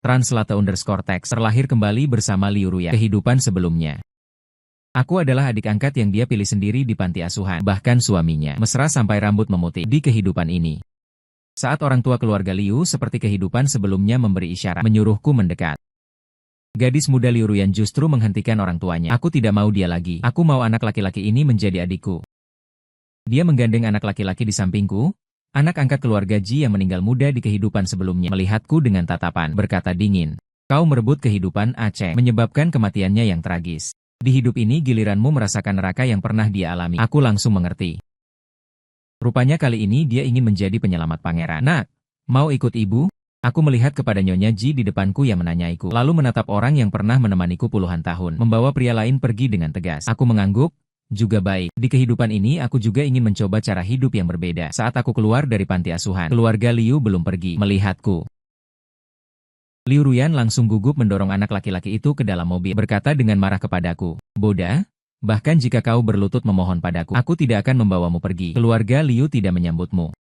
Translate_text terlahir kembali bersama Liu Ruyan. Kehidupan sebelumnya. Aku adalah adik angkat yang dia pilih sendiri di panti asuhan. Bahkan suaminya mesra sampai rambut memutih di kehidupan ini. Saat orang tua keluarga Liu seperti kehidupan sebelumnya memberi isyarat, menyuruhku mendekat. Gadis muda Liu Ruyan justru menghentikan orang tuanya. Aku tidak mau dia lagi. Aku mau anak laki-laki ini menjadi adikku. Dia menggandeng anak laki-laki di sampingku. Anak angkat keluarga Ji yang meninggal muda di kehidupan sebelumnya melihatku dengan tatapan, berkata dingin. Kau merebut kehidupan Aceh, menyebabkan kematiannya yang tragis. Di hidup ini giliranmu merasakan neraka yang pernah dia alami. Aku langsung mengerti. Rupanya kali ini dia ingin menjadi penyelamat pangeran. Nak, mau ikut ibu? Aku melihat kepada Nyonya Ji di depanku yang menanyaiku, lalu menatap orang yang pernah menemaniku puluhan tahun, membawa pria lain pergi dengan tegas. Aku mengangguk. Juga baik. Di kehidupan ini aku juga ingin mencoba cara hidup yang berbeda. Saat aku keluar dari panti asuhan, keluarga Liu belum pergi. Melihatku, Liu Ruyan langsung gugup mendorong anak laki-laki itu ke dalam mobil, berkata dengan marah kepadaku, "Boda, bahkan jika kau berlutut memohon padaku, aku tidak akan membawamu pergi. Keluarga Liu tidak menyambutmu.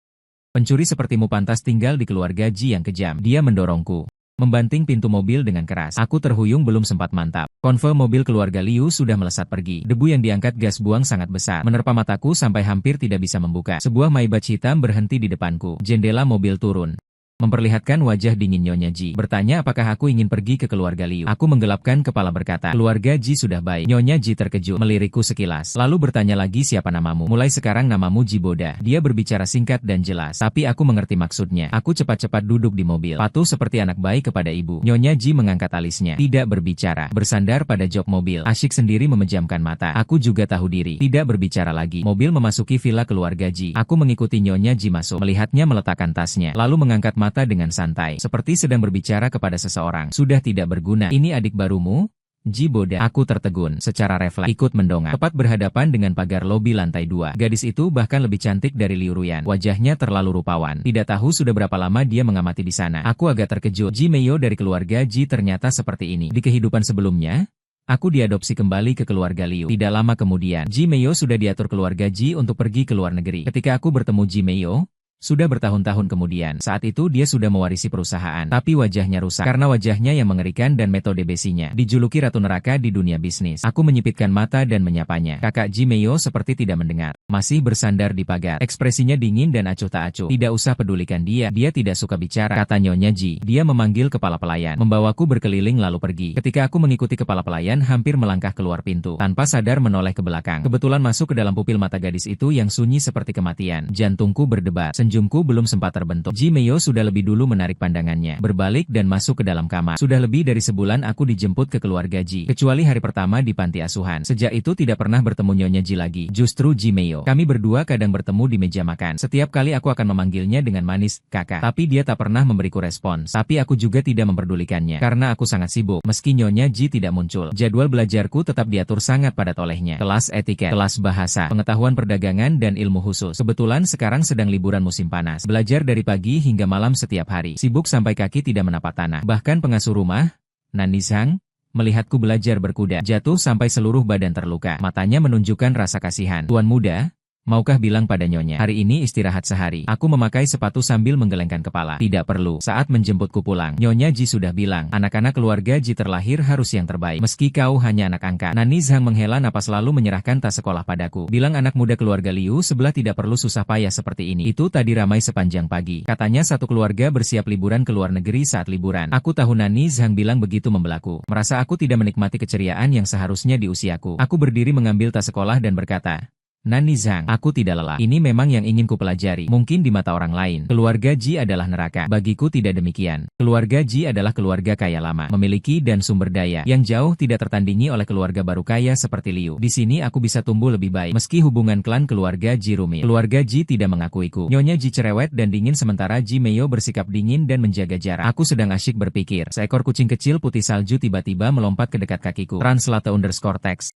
Pencuri sepertimu pantas tinggal di keluarga Ji yang kejam." Dia mendorongku, membanting pintu mobil dengan keras. Aku terhuyung belum sempat mantap. Konvoi mobil keluarga Liu sudah melesat pergi. Debu yang diangkat gas buang sangat besar, menerpa mataku sampai hampir tidak bisa membuka. Sebuah Maybach hitam berhenti di depanku. Jendela mobil turun, memperlihatkan wajah dingin Nyonya Ji. Bertanya apakah aku ingin pergi ke keluarga Liu. Aku menggelapkan kepala berkata, "Keluarga Ji sudah baik." Nyonya Ji terkejut, melirikku sekilas. Lalu bertanya lagi, "Siapa namamu?" "Mulai sekarang namamu Ji Boda." Dia berbicara singkat dan jelas, tapi aku mengerti maksudnya. Aku cepat-cepat duduk di mobil, patuh seperti anak baik kepada ibu. Nyonya Ji mengangkat alisnya, tidak berbicara, bersandar pada jok mobil, asyik sendiri memejamkan mata. Aku juga tahu diri, tidak berbicara lagi. Mobil memasuki villa keluarga Ji. Aku mengikuti Nyonya Ji masuk, melihatnya meletakkan tasnya, lalu mengangkat mata dengan santai, seperti sedang berbicara kepada seseorang. "Sudah tidak berguna. Ini adik barumu, Ji Boda." Aku tertegun, secara refleks ikut mendongak. Tepat berhadapan dengan pagar lobi lantai 2. Gadis itu bahkan lebih cantik dari Liu Ruyan. Wajahnya terlalu rupawan. Tidak tahu sudah berapa lama dia mengamati di sana. Aku agak terkejut. Ji Meiyo dari keluarga Ji ternyata seperti ini. Di kehidupan sebelumnya, aku diadopsi kembali ke keluarga Liu. Tidak lama kemudian, Ji Meiyo sudah diatur keluarga Ji untuk pergi ke luar negeri. Ketika aku bertemu Ji Meiyo, sudah bertahun-tahun kemudian, saat itu dia sudah mewarisi perusahaan, tapi wajahnya rusak karena wajahnya yang mengerikan dan metode besinya. Dijuluki Ratu Neraka di dunia bisnis. Aku menyipitkan mata dan menyapanya. Kakak Ji Meiyo seperti tidak mendengar. Masih bersandar di pagar. Ekspresinya dingin dan acuh tak acuh. "Tidak usah pedulikan dia. Dia tidak suka bicara," kata Nyonya Ji. Dia memanggil kepala pelayan, membawaku berkeliling lalu pergi. Ketika aku mengikuti kepala pelayan hampir melangkah keluar pintu, tanpa sadar menoleh ke belakang. Kebetulan masuk ke dalam pupil mata gadis itu yang sunyi seperti kematian. Jantungku berdebar. Senyumku belum sempat terbentuk. Ji Meiyo sudah lebih dulu menarik pandangannya, berbalik dan masuk ke dalam kamar. Sudah lebih dari sebulan aku dijemput ke keluarga Ji, kecuali hari pertama di panti asuhan. Sejak itu tidak pernah bertemu Nyonya Ji lagi, justru Ji Meiyo. Kami berdua kadang bertemu di meja makan. Setiap kali aku akan memanggilnya dengan manis, "Kakak." Tapi dia tak pernah memberiku respons. Tapi aku juga tidak memperdulikannya, karena aku sangat sibuk. Meski Nyonya Ji tidak muncul, jadwal belajarku tetap diatur sangat padat olehnya. Kelas etiket, kelas bahasa, pengetahuan perdagangan dan ilmu khusus. Kebetulan sekarang sedang liburan musim panas. Belajar dari pagi hingga malam setiap hari. Sibuk sampai kaki tidak menapak tanah. Bahkan pengasuh rumah, Nani Zhang, melihatku belajar berkuda, jatuh sampai seluruh badan terluka. Matanya menunjukkan rasa kasihan. "Tuan muda, maukah bilang pada Nyonya, hari ini istirahat sehari?" Aku memakai sepatu sambil menggelengkan kepala. "Tidak perlu. Saat menjemputku pulang, Nyonya Ji sudah bilang, anak-anak keluarga Ji terlahir harus yang terbaik. Meski kau hanya anak angkat." Nani Zhang menghela napas lalu menyerahkan tas sekolah padaku. "Bilang anak muda keluarga Liu sebelah tidak perlu susah payah seperti ini. Itu tadi ramai sepanjang pagi. Katanya satu keluarga bersiap liburan ke luar negeri saat liburan." Aku tahu Nani Zhang bilang begitu membelaku. Merasa aku tidak menikmati keceriaan yang seharusnya di usiaku. Aku berdiri mengambil tas sekolah dan berkata, "Nani Zhang, aku tidak lelah. Ini memang yang ingin ku pelajari. Mungkin di mata orang lain, keluarga Ji adalah neraka. Bagiku tidak demikian. Keluarga Ji adalah keluarga kaya lama, memiliki dan sumber daya yang jauh tidak tertandingi oleh keluarga baru kaya seperti Liu. Di sini aku bisa tumbuh lebih baik. Meski hubungan klan keluarga Ji rumit, keluarga Ji tidak mengakuiku." Nyonya Ji cerewet dan dingin sementara Ji Meiyo bersikap dingin dan menjaga jarak. Aku sedang asyik berpikir. Seekor kucing kecil putih salju tiba-tiba melompat ke dekat kakiku. Translate_text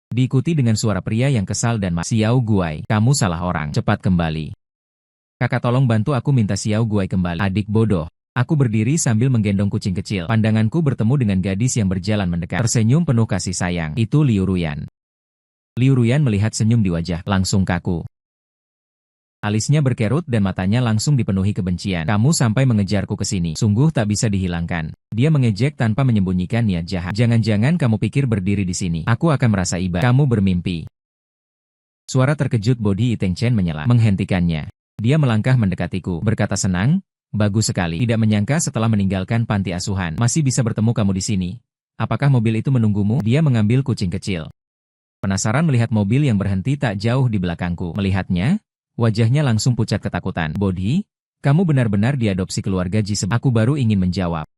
diikuti dengan suara pria yang kesal dan marah. "Xiao Guai, kamu salah orang. Cepat kembali. Kakak tolong bantu aku minta Xiao Guai kembali." "Adik bodoh." Aku berdiri sambil menggendong kucing kecil. Pandanganku bertemu dengan gadis yang berjalan mendekat. Tersenyum penuh kasih sayang. Itu Liu Ruyan. Liu Ruyan melihat senyum di wajah, langsung kaku. Alisnya berkerut dan matanya langsung dipenuhi kebencian. Kamu sampai mengejarku ke sini. Sungguh tak bisa dihilangkan. Dia mengejek tanpa menyembunyikan niat jahat. Jangan-jangan kamu pikir berdiri di sini. Aku akan merasa iba. Kamu bermimpi. Suara terkejut bodi Iteng Chen menyela, menghentikannya. Dia melangkah mendekatiku, berkata senang, bagus sekali. Tidak menyangka setelah meninggalkan panti asuhan, masih bisa bertemu kamu di sini. Apakah mobil itu menunggumu? Dia mengambil kucing kecil. Penasaran melihat mobil yang berhenti tak jauh di belakangku. Melihatnya, wajahnya langsung pucat ketakutan. Bodi, kamu benar-benar diadopsi keluarga Ji. Aku baru ingin menjawab.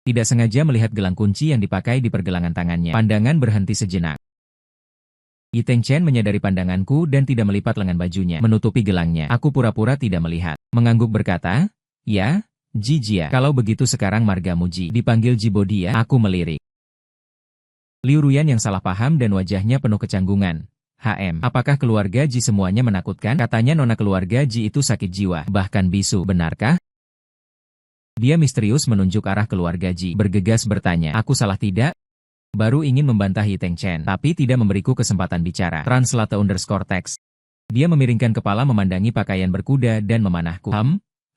Tidak sengaja melihat gelang kunci yang dipakai di pergelangan tangannya. Pandangan berhenti sejenak. Iteng Chen menyadari pandanganku dan tidak melipat lengan bajunya, menutupi gelangnya. Aku pura-pura tidak melihat. Mengangguk berkata, ya, Ji Jia. Kalau begitu sekarang margamu Ji. Dipanggil Ji Bodi ya. Aku melirik. Liu Ruyan yang salah paham dan wajahnya penuh kecanggungan. Apakah keluarga Ji semuanya menakutkan? Katanya nona keluarga Ji itu sakit jiwa, bahkan bisu. Benarkah? Dia misterius menunjuk arah keluarga Ji, bergegas bertanya. Aku salah tidak? Baru ingin membantah Iteng Chen, tapi tidak memberiku kesempatan bicara. Translate_text. Dia memiringkan kepala memandangi pakaian berkuda dan memanahku.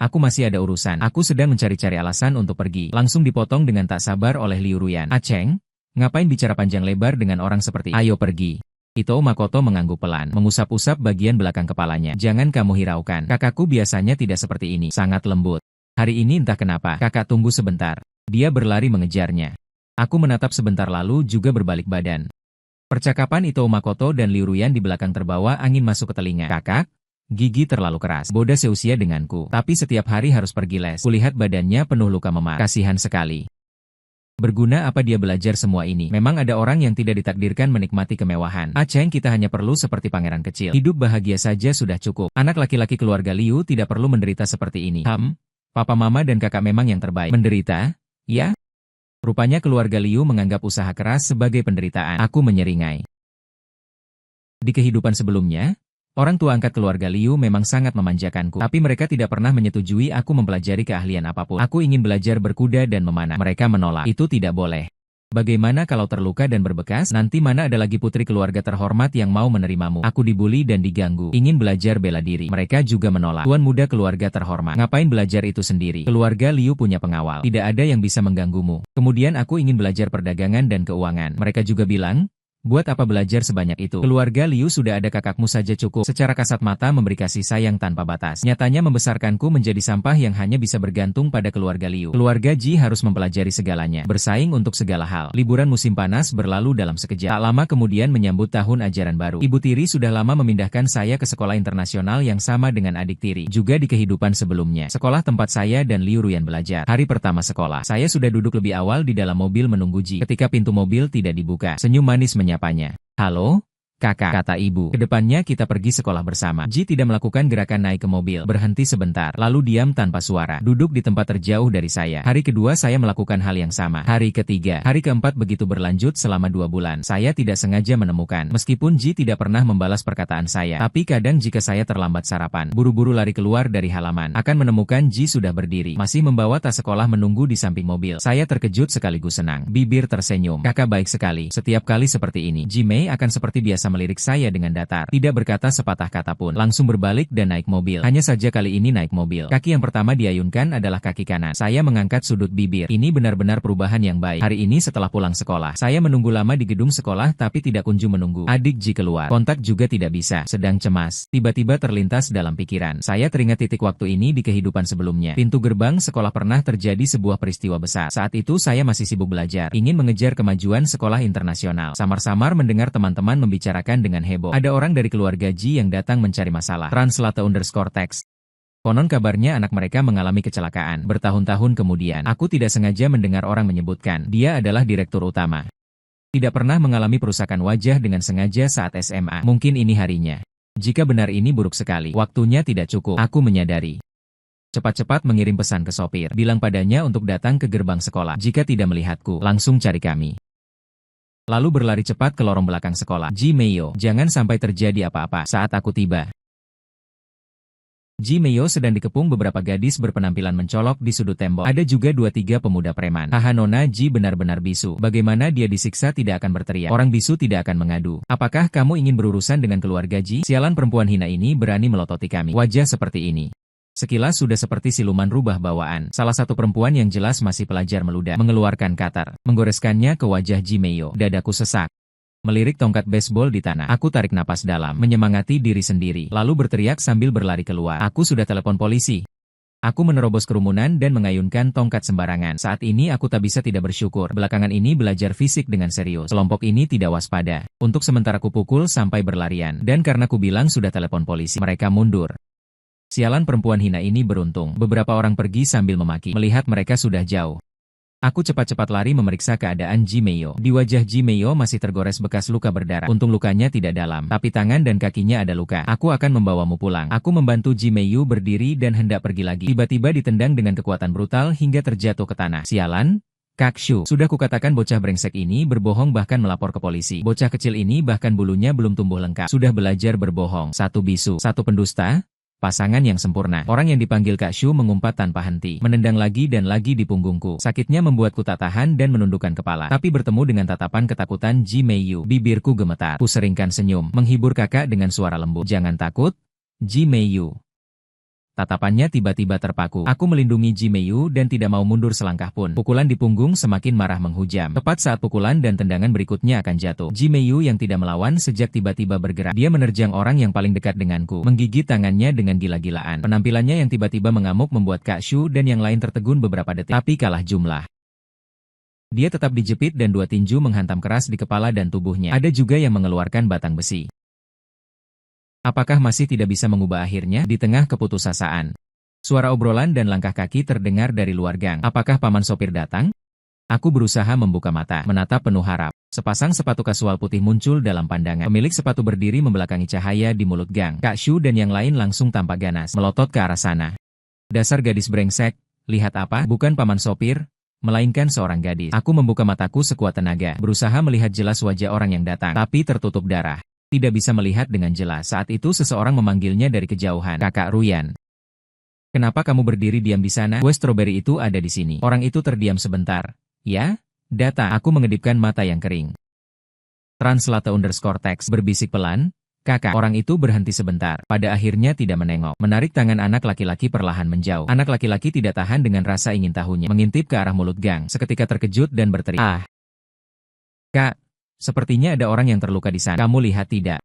Aku masih ada urusan. Aku sedang mencari-cari alasan untuk pergi. Langsung dipotong dengan tak sabar oleh Liu Ruyan. Aceng? Ngapain bicara panjang lebar dengan orang seperti ayo pergi. Ito Makoto mengangguk pelan, mengusap-usap bagian belakang kepalanya. Jangan kamu hiraukan. Kakakku biasanya tidak seperti ini, sangat lembut. Hari ini entah kenapa. Kakak tunggu sebentar. Dia berlari mengejarnya. Aku menatap sebentar lalu juga berbalik badan. Percakapan Ito Makoto dan Liu Ruyan di belakang terbawa angin masuk ke telinga. Kakak, gigi terlalu keras. Boda seusia denganku, tapi setiap hari harus pergi les. Kulihat badannya penuh luka memar. Kasihan sekali. Berguna apa dia belajar semua ini? Memang ada orang yang tidak ditakdirkan menikmati kemewahan. Aceng, kita hanya perlu seperti pangeran kecil. Hidup bahagia saja sudah cukup. Anak laki-laki keluarga Liu tidak perlu menderita seperti ini. Papa mama dan kakak memang yang terbaik. Menderita? Ya? Rupanya keluarga Liu menganggap usaha keras sebagai penderitaan. Aku menyeringai. Di kehidupan sebelumnya, orang tua angkat keluarga Liu memang sangat memanjakanku, tapi mereka tidak pernah menyetujui aku mempelajari keahlian apapun. Aku ingin belajar berkuda dan memanah. Mereka menolak. Itu tidak boleh. Bagaimana kalau terluka dan berbekas? Nanti mana ada lagi putri keluarga terhormat yang mau menerimamu? Aku dibuli dan diganggu. Ingin belajar bela diri. Mereka juga menolak. Tuan muda keluarga terhormat. Ngapain belajar itu sendiri? Keluarga Liu punya pengawal. Tidak ada yang bisa mengganggumu. Kemudian aku ingin belajar perdagangan dan keuangan. Mereka juga bilang, buat apa belajar sebanyak itu? Keluarga Liu sudah ada kakakmu saja cukup. Secara kasat mata memberi kasih sayang tanpa batas. Nyatanya membesarkanku menjadi sampah yang hanya bisa bergantung pada keluarga Liu. Keluarga Ji harus mempelajari segalanya. Bersaing untuk segala hal. Liburan musim panas berlalu dalam sekejap. Tak lama kemudian menyambut tahun ajaran baru. Ibu tiri sudah lama memindahkan saya ke sekolah internasional yang sama dengan adik tiri. Juga di kehidupan sebelumnya. Sekolah tempat saya dan Liu Ruyan belajar. Hari pertama sekolah. Saya sudah duduk lebih awal di dalam mobil menunggu Ji. Ketika pintu mobil tidak dibuka. Senyum manis menyapanya. Halo? Kakak, kata ibu. Kedepannya kita pergi sekolah bersama. Ji tidak melakukan gerakan naik ke mobil. Berhenti sebentar, lalu diam tanpa suara. Duduk di tempat terjauh dari saya. Hari kedua saya melakukan hal yang sama. Hari ketiga, hari keempat begitu berlanjut selama 2 bulan. Saya tidak sengaja menemukan. Meskipun Ji tidak pernah membalas perkataan saya. Tapi kadang jika saya terlambat sarapan, buru-buru lari keluar dari halaman, akan menemukan Ji sudah berdiri. Masih membawa tas sekolah menunggu di samping mobil. Saya terkejut sekaligus senang. Bibir tersenyum. Kakak baik sekali. Setiap kali seperti ini, Ji Mei akan seperti biasa melirik saya dengan datar. Tidak berkata sepatah kata pun. Langsung berbalik dan naik mobil. Hanya saja kali ini naik mobil. Kaki yang pertama diayunkan adalah kaki kanan. Saya mengangkat sudut bibir. Ini benar-benar perubahan yang baik. Hari ini setelah pulang sekolah, saya menunggu lama di gedung sekolah tapi tidak kunjung menunggu. Adik Ji keluar. Kontak juga tidak bisa. Sedang cemas. Tiba-tiba terlintas dalam pikiran. Saya teringat titik waktu ini di kehidupan sebelumnya. Pintu gerbang sekolah pernah terjadi sebuah peristiwa besar. Saat itu saya masih sibuk belajar. Ingin mengejar kemajuan sekolah internasional. Samar-samar mendengar teman-teman membicarakan dengan heboh. Ada orang dari keluarga Ji yang datang mencari masalah. Translate_text. Konon kabarnya anak mereka mengalami kecelakaan. Bertahun-tahun kemudian, aku tidak sengaja mendengar orang menyebutkan, dia adalah direktur utama. Tidak pernah mengalami perusakan wajah dengan sengaja saat SMA. Mungkin ini harinya. Jika benar ini buruk sekali, waktunya tidak cukup. Aku menyadari. Cepat-cepat mengirim pesan ke sopir. Bilang padanya untuk datang ke gerbang sekolah. Jika tidak melihatku, langsung cari kami. Lalu berlari cepat ke lorong belakang sekolah. Ji Meiyo, jangan sampai terjadi apa-apa saat aku tiba. Ji Meio sedang dikepung beberapa gadis berpenampilan mencolok di sudut tembok. Ada juga 2-3 pemuda preman. Haha, Nona Ji benar-benar bisu. Bagaimana dia disiksa tidak akan berteriak. Orang bisu tidak akan mengadu. Apakah kamu ingin berurusan dengan keluarga Ji? Sialan, perempuan hina ini berani melototi kami. Wajah seperti ini. Sekilas sudah seperti siluman rubah bawaan. Salah satu perempuan yang jelas masih pelajar meludah, mengeluarkan katar, menggoreskannya ke wajah Ji Meio. Dadaku sesak. Melirik tongkat baseball di tanah. Aku tarik napas dalam, menyemangati diri sendiri, lalu berteriak sambil berlari keluar. Aku sudah telepon polisi. Aku menerobos kerumunan dan mengayunkan tongkat sembarangan. Saat ini aku tak bisa tidak bersyukur. Belakangan ini belajar fisik dengan serius. Kelompok ini tidak waspada. Untuk sementara kupukul sampai berlarian. Dan karena ku bilang sudah telepon polisi, mereka mundur. Sialan, perempuan hina ini beruntung. Beberapa orang pergi sambil memaki. Melihat mereka sudah jauh, aku cepat-cepat lari memeriksa keadaan Ji Meio. Di wajah Ji Meio masih tergores bekas luka berdarah. Untung lukanya tidak dalam, tapi tangan dan kakinya ada luka. Aku akan membawamu pulang. Aku membantu Ji Meio berdiri dan hendak pergi lagi. Tiba-tiba ditendang dengan kekuatan brutal hingga terjatuh ke tanah. Sialan, Kak Shu. Sudah kukatakan bocah brengsek ini berbohong, bahkan melapor ke polisi. Bocah kecil ini bahkan bulunya belum tumbuh lengkap. Sudah belajar berbohong. Satu bisu, satu pendusta. Pasangan yang sempurna. Orang yang dipanggil Kak Shu mengumpat tanpa henti, menendang lagi dan lagi di punggungku. Sakitnya membuatku tak tahan dan menundukkan kepala. Tapi bertemu dengan tatapan ketakutan Ji Meio, bibirku gemetar. Ku seringkan senyum, menghibur kakak dengan suara lembut. Jangan takut, Ji Meio. Tatapannya tiba-tiba terpaku. Aku melindungi Ji Meio dan tidak mau mundur selangkah pun. Pukulan di punggung semakin marah menghujam. Tepat saat pukulan dan tendangan berikutnya akan jatuh, Ji Meio yang tidak melawan sejak tiba-tiba bergerak. Dia menerjang orang yang paling dekat denganku, menggigit tangannya dengan gila-gilaan. Penampilannya yang tiba-tiba mengamuk membuat Kak Shu dan yang lain tertegun beberapa detik, tapi kalah jumlah. Dia tetap dijepit dan dua tinju menghantam keras di kepala dan tubuhnya. Ada juga yang mengeluarkan batang besi. Apakah masih tidak bisa mengubah akhirnya? Di tengah keputusasaan, suara obrolan dan langkah kaki terdengar dari luar gang. Apakah paman sopir datang? Aku berusaha membuka mata, menatap penuh harap. Sepasang sepatu kasual putih muncul dalam pandangan. Pemilik sepatu berdiri membelakangi cahaya di mulut gang. Kak Shu dan yang lain langsung tampak ganas, melotot ke arah sana. Dasar gadis brengsek, lihat apa? Bukan paman sopir, melainkan seorang gadis. Aku membuka mataku sekuat tenaga, berusaha melihat jelas wajah orang yang datang, tapi tertutup darah. Tidak bisa melihat dengan jelas. Saat itu seseorang memanggilnya dari kejauhan. Kakak Ruyan. Kenapa kamu berdiri diam di sana? Kue stroberi itu ada di sini. Orang itu terdiam sebentar. Ya? Data. Aku mengedipkan mata yang kering. Translate_text berbisik pelan. Kakak. Orang itu berhenti sebentar. Pada akhirnya tidak menengok. Menarik tangan anak laki-laki perlahan menjauh. Anak laki-laki tidak tahan dengan rasa ingin tahunya. Mengintip ke arah mulut gang. Seketika terkejut dan berteriak. Ah! Kak! Sepertinya ada orang yang terluka di sana. Kamu lihat tidak?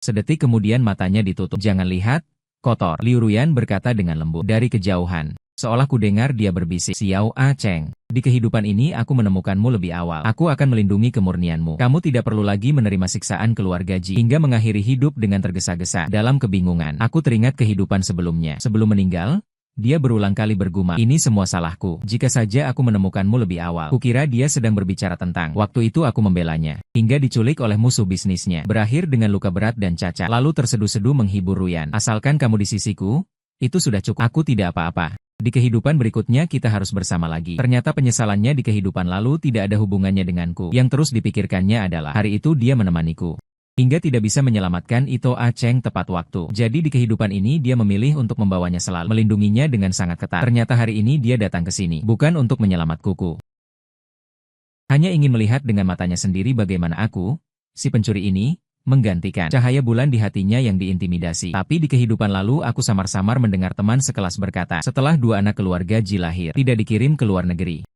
Sedetik kemudian matanya ditutup. Jangan lihat, kotor. Liu Ruyan berkata dengan lembut dari kejauhan. Seolah ku dengar dia berbisik. Xiao A Cheng. Di kehidupan ini aku menemukanmu lebih awal. Aku akan melindungi kemurnianmu. Kamu tidak perlu lagi menerima siksaan keluarga Ji. Hingga mengakhiri hidup dengan tergesa-gesa. Dalam kebingungan, aku teringat kehidupan sebelumnya. Sebelum meninggal, dia berulang kali bergumam, ini semua salahku. Jika saja aku menemukanmu lebih awal. Kukira dia sedang berbicara tentang waktu itu aku membelanya, hingga diculik oleh musuh bisnisnya. Berakhir dengan luka berat dan cacat. Lalu terseduh-seduh menghibur Ruyan. Asalkan kamu di sisiku, itu sudah cukup. Aku tidak apa-apa. Di kehidupan berikutnya kita harus bersama lagi. Ternyata penyesalannya di kehidupan lalu tidak ada hubungannya denganku. Yang terus dipikirkannya adalah hari itu dia menemaniku. Hingga tidak bisa menyelamatkan Ito A Cheng tepat waktu. Jadi di kehidupan ini dia memilih untuk membawanya selalu, melindunginya dengan sangat ketat. Ternyata hari ini dia datang ke sini, bukan untuk menyelamatkuku. Hanya ingin melihat dengan matanya sendiri bagaimana aku, si pencuri ini, menggantikan cahaya bulan di hatinya yang diintimidasi. Tapi di kehidupan lalu aku samar-samar mendengar teman sekelas berkata, setelah dua anak keluarga Ji lahir, tidak dikirim ke luar negeri.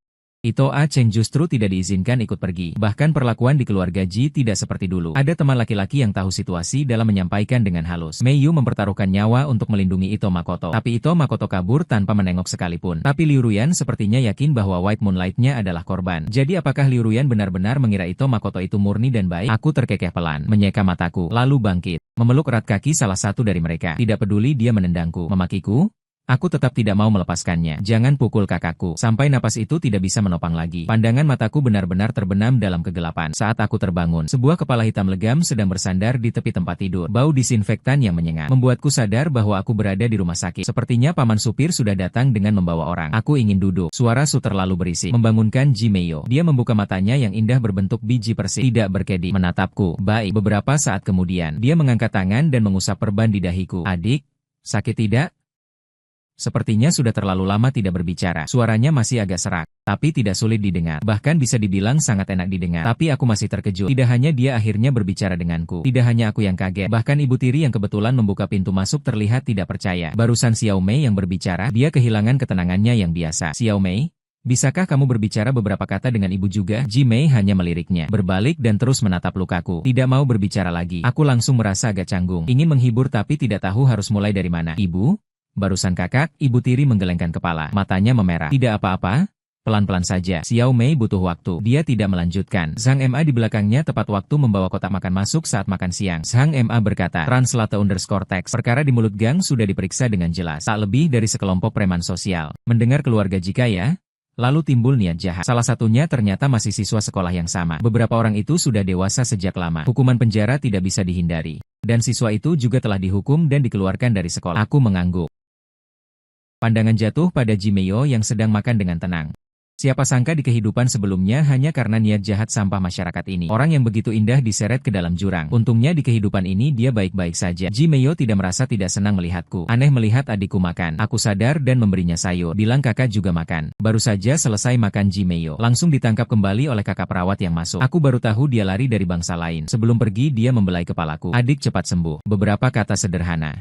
Ito A Cheng justru tidak diizinkan ikut pergi. Bahkan perlakuan di keluarga Ji tidak seperti dulu. Ada teman laki-laki yang tahu situasi dalam menyampaikan dengan halus. Mei Yu mempertaruhkan nyawa untuk melindungi Ito Makoto. Tapi Ito Makoto kabur tanpa menengok sekalipun. Tapi Liu Ruyan sepertinya yakin bahwa White Moonlight-nya adalah korban. Jadi apakah Liu Ruyan benar-benar mengira Ito Makoto itu murni dan baik? Aku terkekeh pelan, menyeka mataku, lalu bangkit. Memeluk erat kaki salah satu dari mereka. Tidak peduli dia menendangku, memakiku. Aku tetap tidak mau melepaskannya. Jangan pukul kakakku. Sampai napas itu tidak bisa menopang lagi. Pandangan mataku benar-benar terbenam dalam kegelapan. Saat aku terbangun, sebuah kepala hitam legam sedang bersandar di tepi tempat tidur. Bau disinfektan yang menyengat membuatku sadar bahwa aku berada di rumah sakit. Sepertinya paman supir sudah datang dengan membawa orang. Aku ingin duduk. Suara Su terlalu berisik membangunkan Ji Meio. Dia membuka matanya yang indah berbentuk biji persik. Tidak berkedip. Menatapku. Baik. Beberapa saat kemudian, dia mengangkat tangan dan mengusap perban di dahiku. Adik, sakit tidak? Sepertinya sudah terlalu lama tidak berbicara. Suaranya masih agak serak, tapi tidak sulit didengar. Bahkan bisa dibilang sangat enak didengar. Tapi aku masih terkejut. Tidak hanya dia akhirnya berbicara denganku. Tidak hanya aku yang kaget. Bahkan ibu tiri yang kebetulan membuka pintu masuk terlihat tidak percaya. Barusan Xiao Mei yang berbicara, dia kehilangan ketenangannya yang biasa. Xiao Mei, bisakah kamu berbicara beberapa kata dengan ibu juga? Ji Mei hanya meliriknya, berbalik dan terus menatap lukaku. Tidak mau berbicara lagi. Aku langsung merasa agak canggung. Ingin menghibur tapi tidak tahu harus mulai dari mana. Ibu? Barusan kakak, ibu tiri menggelengkan kepala. Matanya memerah. Tidak apa-apa? Pelan-pelan saja. Xiao Mei butuh waktu. Dia tidak melanjutkan. Zhang Ma di belakangnya tepat waktu membawa kotak makan masuk saat makan siang. Zhang Ma berkata, Translate_text. Perkara di mulut Gang sudah diperiksa dengan jelas. Tak lebih dari sekelompok preman sosial. Mendengar keluarga Jika ya? Lalu timbul niat jahat. Salah satunya ternyata masih siswa sekolah yang sama. Beberapa orang itu sudah dewasa sejak lama. Hukuman penjara tidak bisa dihindari. Dan siswa itu juga telah dihukum dan dikeluarkan dari sekolah. Aku mengangguk. Pandangan jatuh pada Ji Meio yang sedang makan dengan tenang. Siapa sangka di kehidupan sebelumnya hanya karena niat jahat sampah masyarakat ini. Orang yang begitu indah diseret ke dalam jurang. Untungnya di kehidupan ini dia baik-baik saja. Ji Meio tidak merasa tidak senang melihatku. Aneh melihat adikku makan. Aku sadar dan memberinya sayur. Bilang kakak juga makan. Baru saja selesai makan Ji Meio. Langsung ditangkap kembali oleh kakak perawat yang masuk. Aku baru tahu dia lari dari bangsa lain. Sebelum pergi dia membelai kepalaku. Adik cepat sembuh. Beberapa kata sederhana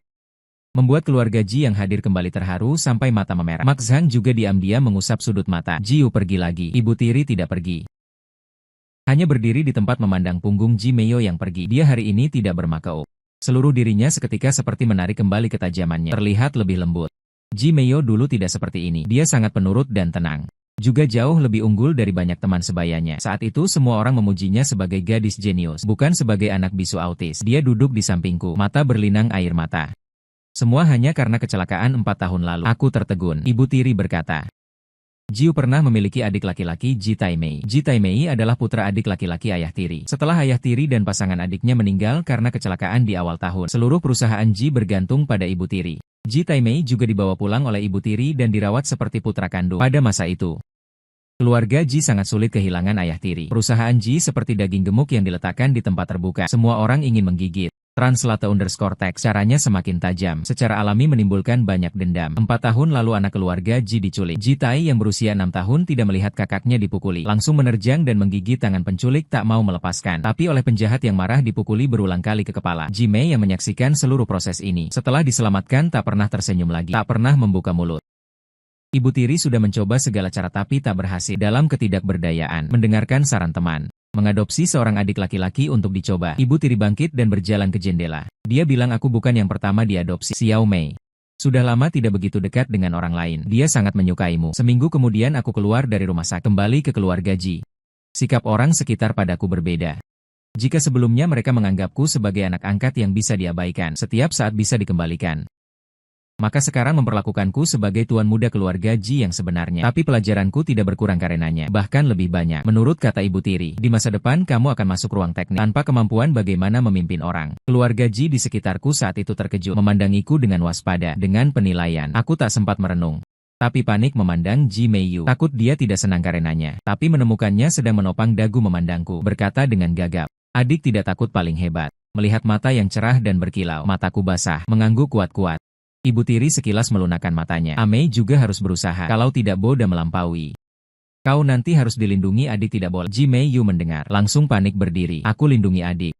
membuat keluarga Ji yang hadir kembali terharu sampai mata memerah. Mak Zhang juga diam-diam mengusap sudut mata. Jiu pergi lagi. Ibu tiri tidak pergi. Hanya berdiri di tempat memandang punggung Ji Meio yang pergi. Dia hari ini tidak bermakeup. Seluruh dirinya seketika seperti menarik kembali ketajamannya. Terlihat lebih lembut. Ji Meio dulu tidak seperti ini. Dia sangat penurut dan tenang. Juga jauh lebih unggul dari banyak teman sebayanya. Saat itu semua orang memujinya sebagai gadis jenius, bukan sebagai anak bisu autis. Dia duduk di sampingku, mata berlinang air mata. Semua hanya karena kecelakaan 4 tahun lalu. Aku tertegun. Ibu tiri berkata, Jiu pernah memiliki adik laki-laki Ji Taimei. Ji Taimei adalah putra adik laki-laki ayah tiri. Setelah ayah tiri dan pasangan adiknya meninggal karena kecelakaan di awal tahun, seluruh perusahaan Ji bergantung pada ibu tiri. Ji Taimei juga dibawa pulang oleh ibu tiri dan dirawat seperti putra kandung. Pada masa itu, keluarga Ji sangat sulit kehilangan ayah tiri. Perusahaan Ji seperti daging gemuk yang diletakkan di tempat terbuka. Semua orang ingin menggigit. Translate_text. Caranya semakin tajam, secara alami menimbulkan banyak dendam. 4 tahun lalu anak keluarga Ji diculik. Ji Tai yang berusia 6 tahun tidak melihat kakaknya dipukuli. Langsung menerjang dan menggigit tangan penculik tak mau melepaskan. Tapi oleh penjahat yang marah dipukuli berulang kali ke kepala. Ji Mei yang menyaksikan seluruh proses ini. Setelah diselamatkan tak pernah tersenyum lagi. Tak pernah membuka mulut. Ibu tiri sudah mencoba segala cara tapi tak berhasil. Dalam ketidakberdayaan, mendengarkan saran teman. Mengadopsi seorang adik laki-laki untuk dicoba. Ibu tiri bangkit dan berjalan ke jendela. Dia bilang aku bukan yang pertama diadopsi. Xiao Mei sudah lama tidak begitu dekat dengan orang lain. Dia sangat menyukaimu. Seminggu kemudian aku keluar dari rumah sakit. Kembali ke keluarga Ji. Sikap orang sekitar padaku berbeda. Jika sebelumnya mereka menganggapku sebagai anak angkat yang bisa diabaikan, setiap saat bisa dikembalikan, maka sekarang memperlakukanku sebagai tuan muda keluarga Ji yang sebenarnya. Tapi pelajaranku tidak berkurang karenanya, bahkan lebih banyak. Menurut kata ibu tiri, di masa depan kamu akan masuk ruang teknik tanpa kemampuan bagaimana memimpin orang. Keluarga Ji di sekitarku saat itu terkejut, memandangiku dengan waspada, dengan penilaian. Aku tak sempat merenung. Tapi panik memandang Ji Meiyu. Takut dia tidak senang karenanya. Tapi menemukannya sedang menopang dagu memandangku, berkata dengan gagap, adik tidak takut paling hebat. Melihat mata yang cerah dan berkilau, mataku basah, mengangguk kuat-kuat. Ibu tiri sekilas melunakkan matanya. Amei juga harus berusaha, kalau tidak bodoh melampaui. Kau nanti harus dilindungi adik tidak boleh. Ji Meiyu mendengar, langsung panik berdiri. Aku lindungi adik.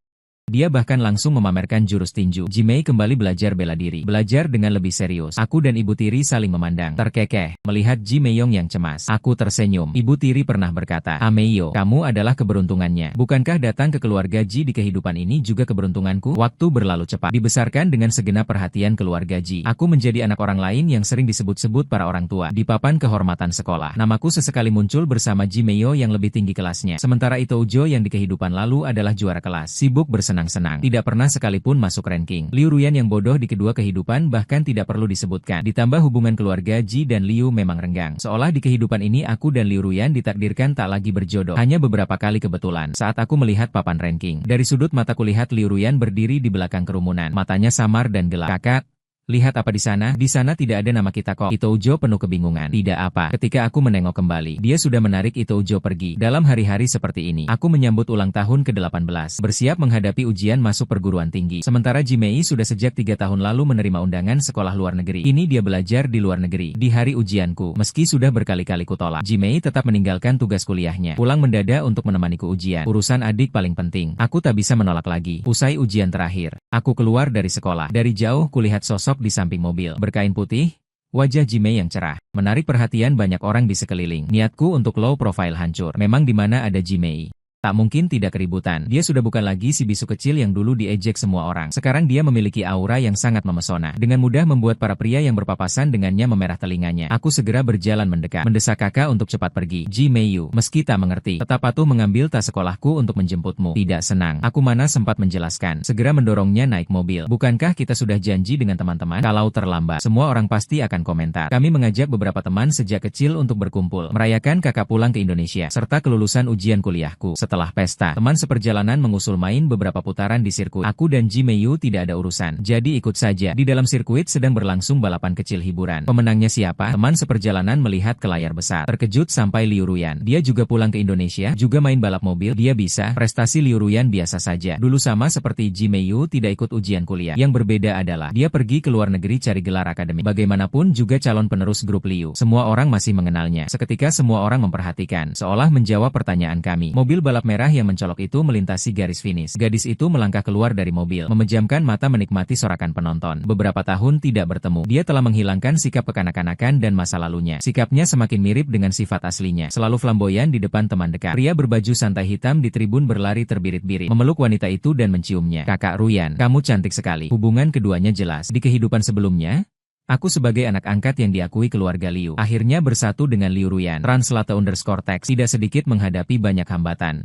Dia bahkan langsung memamerkan jurus tinju. Ji Mei kembali belajar bela diri. Belajar dengan lebih serius. Aku dan ibu tiri saling memandang. Terkekeh, melihat Ji Meiyong yang cemas. Aku tersenyum. Ibu tiri pernah berkata, Ameiyo, kamu adalah keberuntungannya. Bukankah datang ke keluarga Ji di kehidupan ini juga keberuntunganku? Waktu berlalu cepat. Dibesarkan dengan segenap perhatian keluarga Ji. Aku menjadi anak orang lain yang sering disebut-sebut para orang tua. Di papan kehormatan sekolah, namaku sesekali muncul bersama Ji Meiyo yang lebih tinggi kelasnya. Sementara Itoujo yang di kehidupan lalu adalah juara kelas. Sibuk bersenang-senang, tidak pernah sekalipun masuk ranking. Liu Ruyan yang bodoh di kedua kehidupan bahkan tidak perlu disebutkan. Ditambah hubungan keluarga Ji dan Liu memang renggang. Seolah di kehidupan ini aku dan Liu Ruyan ditakdirkan tak lagi berjodoh. Hanya beberapa kali kebetulan saat aku melihat papan ranking. Dari sudut mataku lihat Liu Ruyan berdiri di belakang kerumunan. Matanya samar dan gelap. Kakak, Lihat apa di sana? Di sana tidak ada nama kita kok. Itoujo penuh kebingungan. Tidak apa. Ketika aku menengok kembali, dia sudah menarik Itoujo pergi. Dalam hari-hari seperti ini, aku menyambut ulang tahun ke-18. Bersiap menghadapi ujian masuk perguruan tinggi. Sementara Jimei sudah sejak 3 tahun lalu menerima undangan sekolah luar negeri. Ini dia belajar di luar negeri. Di hari ujianku, meski sudah berkali-kali kutolak, Jimei tetap meninggalkan tugas kuliahnya. Pulang mendadak untuk menemaniku ujian. Urusan adik paling penting. Aku tak bisa menolak lagi. Usai ujian terakhir, aku keluar dari sekolah. Dari jauh kulihat sosok di samping mobil, berkain putih, wajah Jimei yang cerah, menarik perhatian banyak orang di sekeliling. Niatku untuk low profile hancur. Memang di mana ada Jimei, tak mungkin tidak keributan. Dia sudah bukan lagi si bisu kecil yang dulu diejek semua orang. Sekarang dia memiliki aura yang sangat memesona. Dengan mudah membuat para pria yang berpapasan dengannya memerah telinganya. Aku segera berjalan mendekat, mendesak kakak untuk cepat pergi. Jimei, meski tak mengerti, tetap patuh mengambil tas sekolahku untuk menjemputmu. Tidak senang. Aku mana sempat menjelaskan. Segera mendorongnya naik mobil. Bukankah kita sudah janji dengan teman-teman? Kalau terlambat, semua orang pasti akan komentar. Kami mengajak beberapa teman sejak kecil untuk berkumpul, merayakan kakak pulang ke Indonesia, serta kelulusan ujian kuliahku. Setelah pesta, teman seperjalanan mengusul main beberapa putaran di sirkuit. Aku dan Jimei tidak ada urusan, jadi ikut saja. Di dalam sirkuit sedang berlangsung balapan kecil hiburan. Pemenangnya siapa? Teman seperjalanan melihat ke layar besar. Terkejut sampai Liu Ruyan. Dia juga pulang ke Indonesia, juga main balap mobil. Dia bisa. Prestasi Liu Ruyan biasa saja. Dulu sama seperti Jimei tidak ikut ujian kuliah. Yang berbeda adalah, dia pergi ke luar negeri cari gelar akademik. Bagaimanapun juga calon penerus grup Liu. Semua orang masih mengenalnya. Seketika semua orang memperhatikan, seolah menjawab pertanyaan kami. Mobil balap merah yang mencolok itu melintasi garis finish. Gadis itu melangkah keluar dari mobil, memejamkan mata menikmati sorakan penonton. Beberapa tahun tidak bertemu, dia telah menghilangkan sikap kekanak-kanakan dan masa lalunya. Sikapnya semakin mirip dengan sifat aslinya, selalu flamboyan di depan teman dekat. Pria berbaju santai hitam di tribun berlari terbirit-birit, memeluk wanita itu dan menciumnya. Kakak Ruyan, kamu cantik sekali. Hubungan keduanya jelas. Di kehidupan sebelumnya, aku sebagai anak angkat yang diakui keluarga Liu, akhirnya bersatu dengan Liu Ruyan. Translate_text tidak sedikit menghadapi banyak hambatan.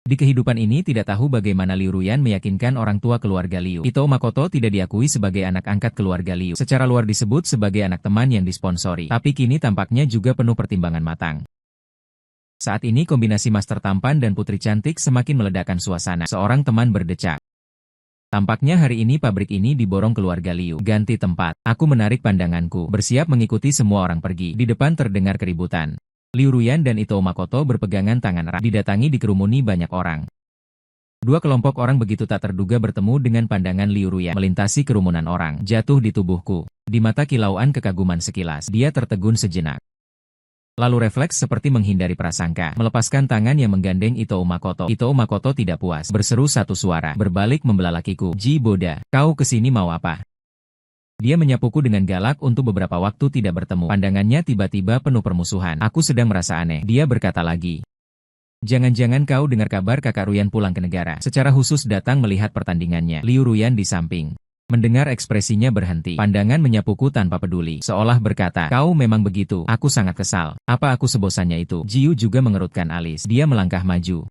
Di kehidupan ini tidak tahu bagaimana Liu Ruyan meyakinkan orang tua keluarga Liu. Ito Makoto tidak diakui sebagai anak angkat keluarga Liu. Secara luar disebut sebagai anak teman yang disponsori. Tapi kini tampaknya juga penuh pertimbangan matang. Saat ini kombinasi master tampan dan putri cantik semakin meledakkan suasana. Seorang teman berdecak. Tampaknya hari ini pabrik ini diborong keluarga Liu. Ganti tempat. Aku menarik pandanganku, bersiap mengikuti semua orang pergi. Di depan terdengar keributan. Liu Ruyan dan Ito Makoto berpegangan tangan erat, didatangi dikerumuni banyak orang. Dua kelompok orang begitu tak terduga bertemu dengan pandangan Liu Ruyan, melintasi kerumunan orang, jatuh di tubuhku. Di mata kilauan kekaguman sekilas, dia tertegun sejenak. Lalu refleks seperti menghindari prasangka, melepaskan tangan yang menggandeng Ito Makoto. Ito Makoto tidak puas, berseru satu suara, berbalik membelalakiku. Ji Boda, kau kesini mau apa? Dia menyapuku dengan galak untuk beberapa waktu tidak bertemu. Pandangannya tiba-tiba penuh permusuhan. Aku sedang merasa aneh. Dia berkata lagi. Jangan-jangan kau dengar kabar kakak Ruyan pulang ke negara. Secara khusus datang melihat pertandingannya. Liu Ruyan di samping. Mendengar ekspresinya berhenti. Pandangan menyapuku tanpa peduli. Seolah berkata, kau memang begitu. Aku sangat kesal. Apa aku sebosannya itu? Jiu juga mengerutkan alis. Dia melangkah maju,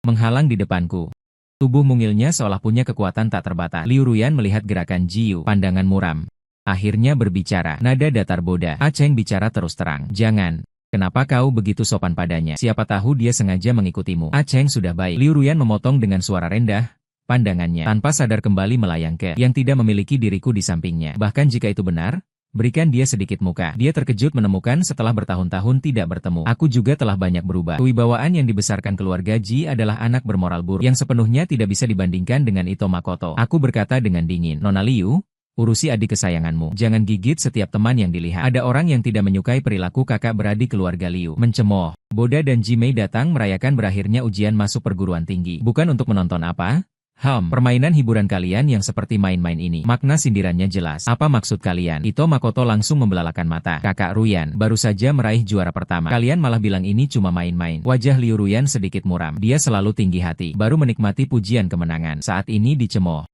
menghalang di depanku. Tubuh mungilnya seolah punya kekuatan tak terbatas. Liu Ruyan melihat gerakan Jiu, pandangan muram. Akhirnya berbicara, nada datar Boda. Cheng bicara terus terang. Jangan. Kenapa kau begitu sopan padanya? Siapa tahu dia sengaja mengikutimu. Cheng sudah baik. Liu Ruyan memotong dengan suara rendah. Pandangannya tanpa sadar kembali melayang ke yang tidak memiliki diriku di sampingnya. Bahkan jika itu benar, berikan dia sedikit muka. Dia terkejut menemukan setelah bertahun-tahun tidak bertemu. Aku juga telah banyak berubah. Kewibawaan yang dibesarkan keluarga Ji adalah anak bermoral buruk yang sepenuhnya tidak bisa dibandingkan dengan Ito Makoto. Aku berkata dengan dingin, Nona Liu, urusi adik kesayanganmu. Jangan gigit setiap teman yang dilihat. Ada orang yang tidak menyukai perilaku kakak beradik keluarga Liu. Mencemooh. Boda dan Jimei datang merayakan berakhirnya ujian masuk perguruan tinggi. Bukan untuk menonton apa? Permainan hiburan kalian yang seperti main-main ini. Makna sindirannya jelas. Apa maksud kalian? Ito Makoto langsung membelalakan mata. Kakak Ruyan, baru saja meraih juara pertama. Kalian malah bilang ini cuma main-main. Wajah Liu Ruyan sedikit muram. Dia selalu tinggi hati. Baru menikmati pujian kemenangan. Saat ini dicemooh.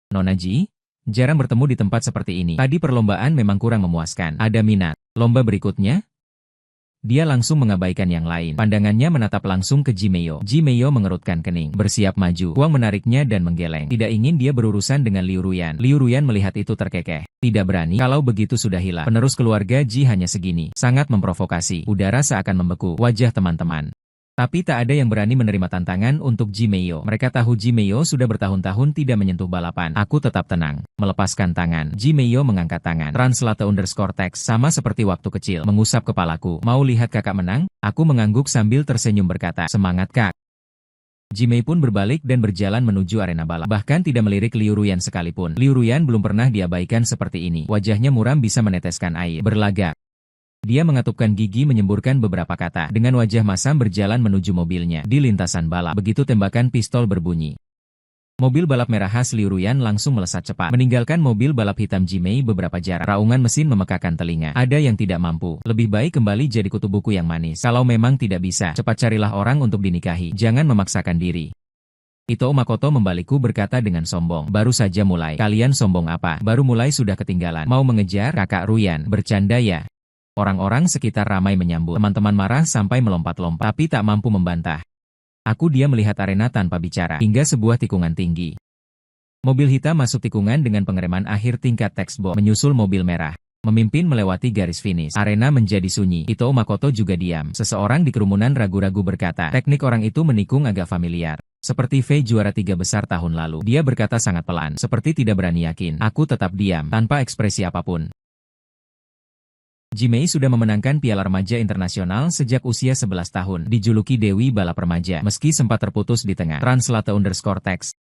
Nona Ji, jarang bertemu di tempat seperti ini. Tadi perlombaan memang kurang memuaskan. Ada minat. Lomba berikutnya? Dia langsung mengabaikan yang lain. Pandangannya menatap langsung ke Jimei. Jimei mengerutkan kening, bersiap maju. Huang menariknya dan menggeleng. Tidak ingin dia berurusan dengan Liu Ruyan. Liu Ruyan melihat itu terkekeh. Tidak berani. Kalau begitu sudah hilang. Penerus keluarga Ji hanya segini. Sangat memprovokasi. Udara seakan membeku. Wajah teman-teman Tapi tak ada yang berani menerima tantangan untuk Ji Meio. Mereka tahu Ji Meio sudah bertahun-tahun tidak menyentuh balapan. Aku tetap tenang. Melepaskan tangan. Ji Meio mengangkat tangan. Translate_text sama seperti waktu kecil. Mengusap kepalaku. Mau lihat kakak menang? Aku mengangguk sambil tersenyum berkata, semangat kak. Ji Mei pun berbalik dan berjalan menuju arena balap. Bahkan tidak melirik Liu Ruyan sekalipun. Liu Ruyan belum pernah diabaikan seperti ini. Wajahnya muram bisa meneteskan air. Berlagak. Dia mengatupkan gigi menyemburkan beberapa kata. Dengan wajah masam berjalan menuju mobilnya. Di lintasan balap, begitu tembakan pistol berbunyi. Mobil balap merah khas Liu Ruyan langsung melesat cepat. Meninggalkan mobil balap hitam Ji Mei beberapa jarak. Raungan mesin memekakan telinga. Ada yang tidak mampu. Lebih baik kembali jadi kutu buku yang manis. Kalau memang tidak bisa, cepat carilah orang untuk dinikahi. Jangan memaksakan diri. Ito Makoto membalikku berkata dengan sombong. Baru saja mulai. Kalian sombong apa? Baru mulai sudah ketinggalan. Mau mengejar kakak Ruyan? Bercanda ya? Orang-orang sekitar ramai menyambut. Teman-teman marah sampai melompat-lompat, tapi tak mampu membantah. Aku diam melihat arena tanpa bicara, hingga sebuah tikungan tinggi. Mobil hitam masuk tikungan dengan pengereman akhir tingkat textbox, menyusul mobil merah. Memimpin melewati garis finish. Arena menjadi sunyi. Ito Makoto juga diam. Seseorang di kerumunan ragu-ragu berkata, teknik orang itu menikung agak familiar. Seperti Fei juara 3 besar tahun lalu. Dia berkata sangat pelan, seperti tidak berani yakin. Aku tetap diam, tanpa ekspresi apapun. Ji Mei sudah memenangkan Piala Remaja Internasional sejak usia 11 tahun, dijuluki Dewi Balap Remaja, meski sempat terputus di tengah. Translate_text.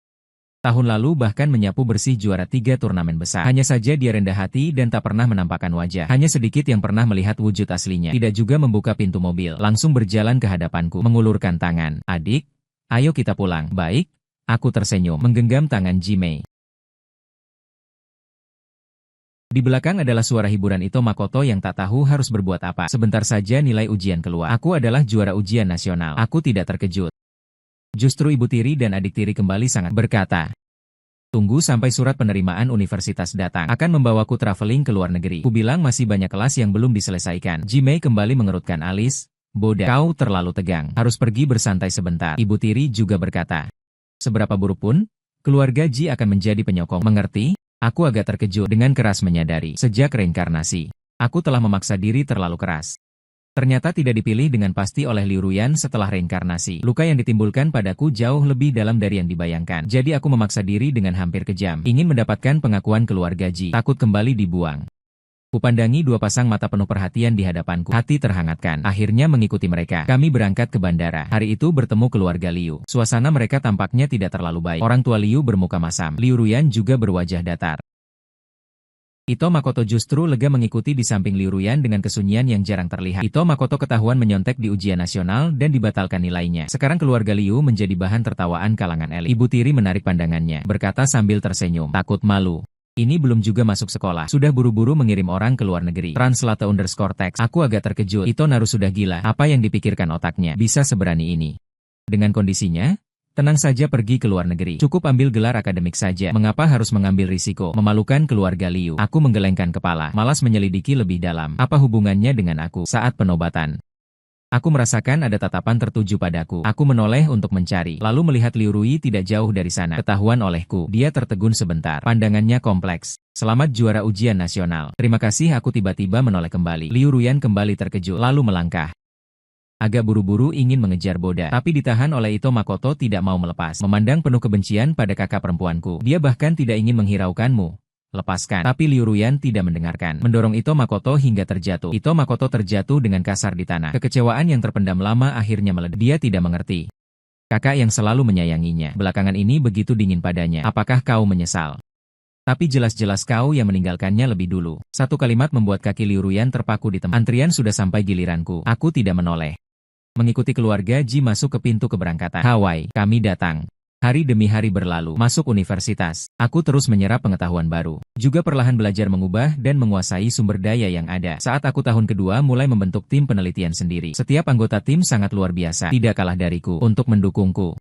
Tahun lalu bahkan menyapu bersih juara 3 turnamen besar. Hanya saja dia rendah hati dan tak pernah menampakkan wajah. Hanya sedikit yang pernah melihat wujud aslinya. Tidak juga membuka pintu mobil, langsung berjalan ke hadapanku, mengulurkan tangan. Adik, ayo kita pulang. Baik, aku tersenyum, menggenggam tangan Ji Mei. Di belakang adalah suara hiburan Ito Makoto yang tak tahu harus berbuat apa. Sebentar saja nilai ujian keluar. Aku adalah juara ujian nasional. Aku tidak terkejut. Justru ibu tiri dan adik tiri kembali sangat berkata. Tunggu sampai surat penerimaan universitas datang. Akan membawaku traveling ke luar negeri. Ku bilang masih banyak kelas yang belum diselesaikan. Ji Mei kembali mengerutkan alis. Boda, kau terlalu tegang. Harus pergi bersantai sebentar. Ibu tiri juga berkata. Seberapa buruk pun, keluarga Ji akan menjadi penyokong. Mengerti? Aku agak terkejut dengan keras menyadari. Sejak reinkarnasi, aku telah memaksa diri terlalu keras. Ternyata tidak dipilih dengan pasti oleh Liu Ruyan setelah reinkarnasi. Luka yang ditimbulkan padaku jauh lebih dalam dari yang dibayangkan. Jadi aku memaksa diri dengan hampir kejam. Ingin mendapatkan pengakuan keluarga Ji. Takut kembali dibuang. Kupandangi dua pasang mata penuh perhatian di hadapanku. Hati terhangatkan. Akhirnya mengikuti mereka. Kami berangkat ke bandara. Hari itu bertemu keluarga Liu. Suasana mereka tampaknya tidak terlalu baik. Orang tua Liu bermuka masam. Liu Ruyan juga berwajah datar. Ito Makoto justru lega mengikuti di samping Liu Ruyan dengan kesunyian yang jarang terlihat. Ito Makoto ketahuan menyontek di ujian nasional dan dibatalkan nilainya. Sekarang keluarga Liu menjadi bahan tertawaan kalangan elit. Ibu tiri menarik pandangannya, berkata sambil tersenyum. Takut malu. Ini belum juga masuk sekolah. Sudah buru-buru mengirim orang ke luar negeri. Translate_text. Aku agak terkejut. Ito Naru sudah gila. Apa yang dipikirkan otaknya? Bisa seberani ini. Dengan kondisinya, tenang saja pergi ke luar negeri. Cukup ambil gelar akademik saja. Mengapa harus mengambil risiko? Memalukan keluarga Liu. Aku menggelengkan kepala. Malas menyelidiki lebih dalam. Apa hubungannya dengan aku? Saat penobatan, aku merasakan ada tatapan tertuju padaku. Aku menoleh untuk mencari, lalu melihat Liu Rui tidak jauh dari sana. Ketahuan olehku, dia tertegun sebentar. Pandangannya kompleks. Selamat juara ujian nasional. Terima kasih. Aku tiba-tiba menoleh kembali. Liu Ruyan kembali terkejut, lalu melangkah. Agak buru-buru ingin mengejar Boda, tapi ditahan oleh Ito Makoto tidak mau melepas. Memandang penuh kebencian pada kakak perempuanku. Dia bahkan tidak ingin menghiraukanmu. Lepaskan. Tapi Liu Ruyan tidak mendengarkan. Mendorong Ito Makoto hingga terjatuh. Ito Makoto terjatuh dengan kasar di tanah. Kekecewaan yang terpendam lama akhirnya meledak. Dia tidak mengerti. Kakak yang selalu menyayanginya, belakangan ini begitu dingin padanya. Apakah kau menyesal? Tapi jelas-jelas kau yang meninggalkannya lebih dulu. Satu kalimat membuat kaki Liu Ruyan terpaku di tempat. Antrian sudah sampai giliranku. Aku tidak menoleh. Mengikuti keluarga Ji masuk ke pintu keberangkatan. Hawaii, kami datang. Hari demi hari berlalu, masuk universitas. Aku terus menyerap pengetahuan baru. Juga perlahan belajar mengubah dan menguasai sumber daya yang ada. Saat aku tahun kedua mulai membentuk tim penelitian sendiri. Setiap anggota tim sangat luar biasa, tidak kalah dariku, untuk mendukungku.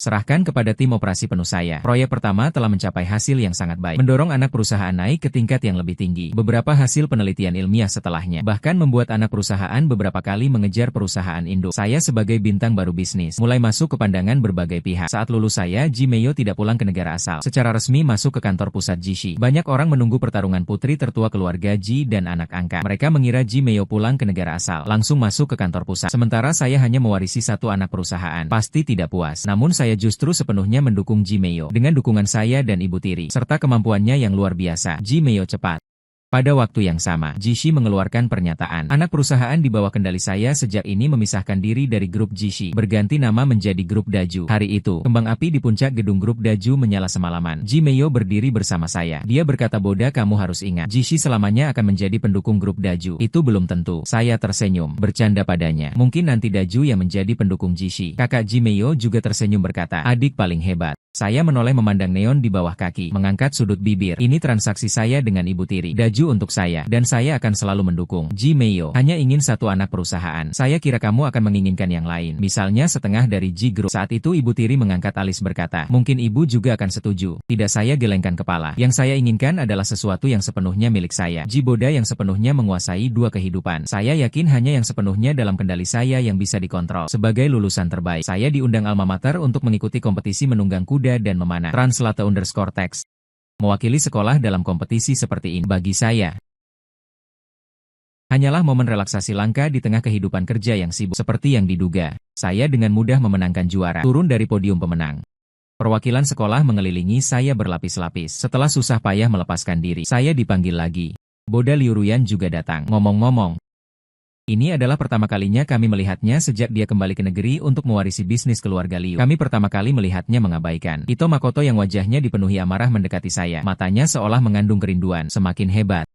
Serahkan kepada tim operasi penuh saya. Proyek pertama telah mencapai hasil yang sangat baik. Mendorong anak perusahaan naik ke tingkat yang lebih tinggi. Beberapa hasil penelitian ilmiah setelahnya. Bahkan membuat anak perusahaan beberapa kali mengejar perusahaan induk. Saya sebagai bintang baru bisnis. Mulai masuk ke pandangan berbagai pihak. Saat lulus saya, Ji Meyo tidak pulang ke negara asal. Secara resmi masuk ke kantor pusat Jishi. Banyak orang menunggu pertarungan putri tertua keluarga Ji dan anak angkat. Mereka mengira Ji Meyo pulang ke negara asal. Langsung masuk ke kantor pusat. Sementara saya hanya mewarisi satu anak perusahaan. Pasti tidak puas. Namun saya justru sepenuhnya mendukung Ji Meyo. Dengan dukungan saya dan Ibu Tiri, serta kemampuannya yang luar biasa, Ji Meyo cepat. Pada waktu yang sama, Jishi mengeluarkan pernyataan. Anak perusahaan di bawah kendali saya sejak ini memisahkan diri dari grup Jishi, berganti nama menjadi grup Daju. Hari itu, kembang api di puncak gedung grup Daju menyala semalaman. Ji Meyo berdiri bersama saya. Dia berkata, "Boda, kamu harus ingat, Jishi selamanya akan menjadi pendukung grup Daju." Itu belum tentu. Saya tersenyum, bercanda padanya. Mungkin nanti Daju yang menjadi pendukung Jishi. Kakak Ji Meyo juga tersenyum berkata, "Adik paling hebat." Saya menoleh memandang neon di bawah kaki, mengangkat sudut bibir. Ini transaksi saya dengan Ibu Tiri. Daju untuk saya, dan saya akan selalu mendukung. Ji Meyo hanya ingin satu anak perusahaan. Saya kira kamu akan menginginkan yang lain. Misalnya setengah dari Ji Group. Saat itu Ibu Tiri mengangkat alis berkata, "Mungkin Ibu juga akan setuju." Tidak, saya gelengkan kepala. Yang saya inginkan adalah sesuatu yang sepenuhnya milik saya. Ji Boda yang sepenuhnya menguasai dua kehidupan. Saya yakin hanya yang sepenuhnya dalam kendali saya yang bisa dikontrol. Sebagai lulusan terbaik, saya diundang alma mater untuk mengikuti kompetisi menunggang kuda dan memanah. Translate_text. Mewakili sekolah dalam kompetisi seperti ini bagi saya hanyalah momen relaksasi langka di tengah kehidupan kerja yang sibuk. Seperti yang diduga, saya dengan mudah memenangkan juara, turun dari podium pemenang. Perwakilan sekolah mengelilingi saya berlapis-lapis. Setelah susah payah melepaskan diri, saya dipanggil lagi. Boda Liu Ruyan juga datang. Ngomong-ngomong, ini adalah pertama kalinya kami melihatnya sejak dia kembali ke negeri untuk mewarisi bisnis keluarga Liu. Kami pertama kali melihatnya mengabaikan. Ito Makoto yang wajahnya dipenuhi amarah mendekati saya. Matanya seolah mengandung kerinduan. Semakin hebat.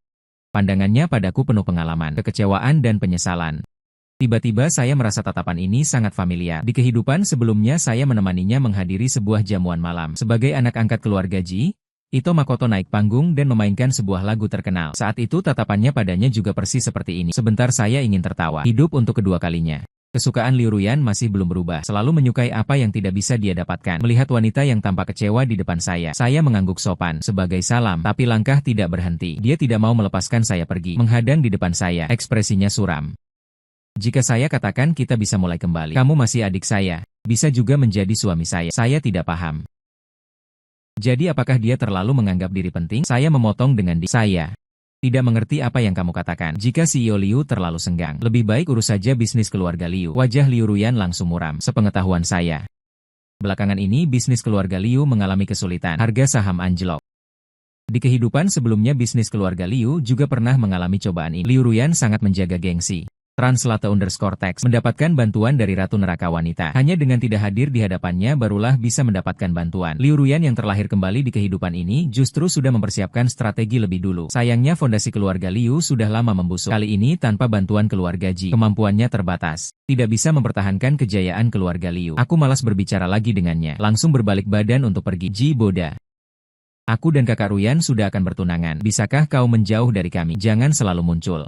Pandangannya padaku penuh pengalaman, kekecewaan dan penyesalan. Tiba-tiba saya merasa tatapan ini sangat familiar. Di kehidupan sebelumnya saya menemaninya menghadiri sebuah jamuan malam. Sebagai anak angkat keluarga Ji, Ito Makoto naik panggung dan memainkan sebuah lagu terkenal. Saat itu tatapannya padanya juga persis seperti ini. Sebentar saya ingin tertawa. Hidup untuk kedua kalinya. Kesukaan Liu Ruyan masih belum berubah. Selalu menyukai apa yang tidak bisa dia dapatkan. Melihat wanita yang tampak kecewa di depan saya mengangguk sopan sebagai salam. Tapi langkah tidak berhenti. Dia tidak mau melepaskan saya pergi. Menghadang di depan saya. Ekspresinya suram. Jika saya katakan kita bisa mulai kembali, kamu masih adik saya. Bisa juga menjadi suami saya. Saya tidak paham. Jadi apakah dia terlalu menganggap diri penting? Saya memotong dengan saya tidak mengerti apa yang kamu katakan. Jika CEO Liu terlalu senggang, lebih baik urus saja bisnis keluarga Liu. Wajah Liu Ruyan langsung muram. Sepengetahuan saya, belakangan ini bisnis keluarga Liu mengalami kesulitan. Harga saham anjlok. Di kehidupan sebelumnya bisnis keluarga Liu juga pernah mengalami cobaan ini. Liu Ruyan sangat menjaga gengsi. Translate_text mendapatkan bantuan dari Ratu Neraka Wanita. Hanya dengan tidak hadir di hadapannya barulah bisa mendapatkan bantuan. Liu Ruyan yang terlahir kembali di kehidupan ini justru sudah mempersiapkan strategi lebih dulu. Sayangnya fondasi keluarga Liu sudah lama membusuk. Kali ini tanpa bantuan keluarga Ji, kemampuannya terbatas. Tidak bisa mempertahankan kejayaan keluarga Liu. Aku malas berbicara lagi dengannya. Langsung berbalik badan untuk pergi. Ji Boda, aku dan kakak Ruyan sudah akan bertunangan. Bisakah kau menjauh dari kami? Jangan selalu muncul.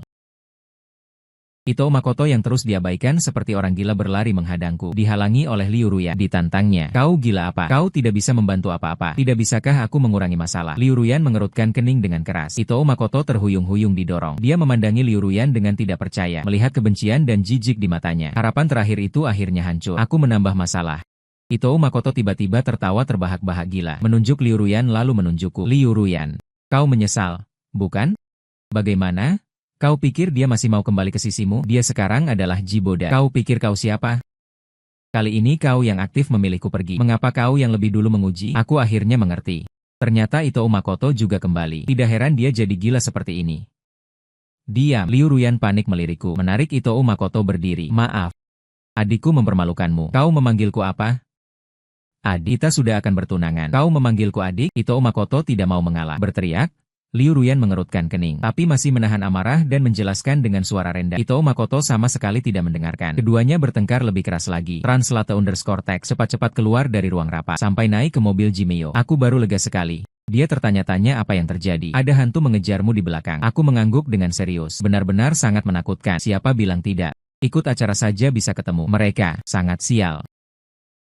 Ito Makoto yang terus diabaikan seperti orang gila berlari menghadangku, dihalangi oleh Liu Ruyan. Ditantangnya, "Kau gila apa? Kau tidak bisa membantu apa-apa. Tidak bisakah aku mengurangi masalah?" Liu Ruyan mengerutkan kening dengan keras. Ito Makoto terhuyung-huyung didorong. Dia memandangi Liu Ruyan dengan tidak percaya, melihat kebencian dan jijik di matanya. Harapan terakhir itu akhirnya hancur. Aku menambah masalah. Ito Makoto tiba-tiba tertawa terbahak-bahak gila, menunjuk Liu Ruyan lalu menunjukku. "Liu Ruyan, kau menyesal, bukan? Bagaimana? Kau pikir dia masih mau kembali ke sisimu? Dia sekarang adalah Ji Boda. Kau pikir kau siapa? Kali ini kau yang aktif memilihku pergi. Mengapa kau yang lebih dulu menguji?" Aku akhirnya mengerti. Ternyata Ito Makoto juga kembali. Tidak heran dia jadi gila seperti ini. Diam. Liu Ruyan panik melirikku, menarik Ito Makoto berdiri. "Maaf. Adikku mempermalukanmu. Kau memanggilku apa?" "Adik, kita sudah akan bertunangan. Kau memanggilku adik?" Ito Makoto tidak mau mengalah. Berteriak. Liu Ruyan mengerutkan kening, tapi masih menahan amarah dan menjelaskan dengan suara rendah. Ito Makoto sama sekali tidak mendengarkan. Keduanya bertengkar lebih keras lagi. Translate_text cepat-cepat keluar dari ruang rapat, sampai naik ke mobil Ji Meyo. Aku baru lega sekali. Dia tertanya-tanya apa yang terjadi. "Ada hantu mengejarmu di belakang." Aku mengangguk dengan serius. Benar-benar sangat menakutkan. Siapa bilang tidak? Ikut acara saja bisa ketemu. Mereka sangat sial.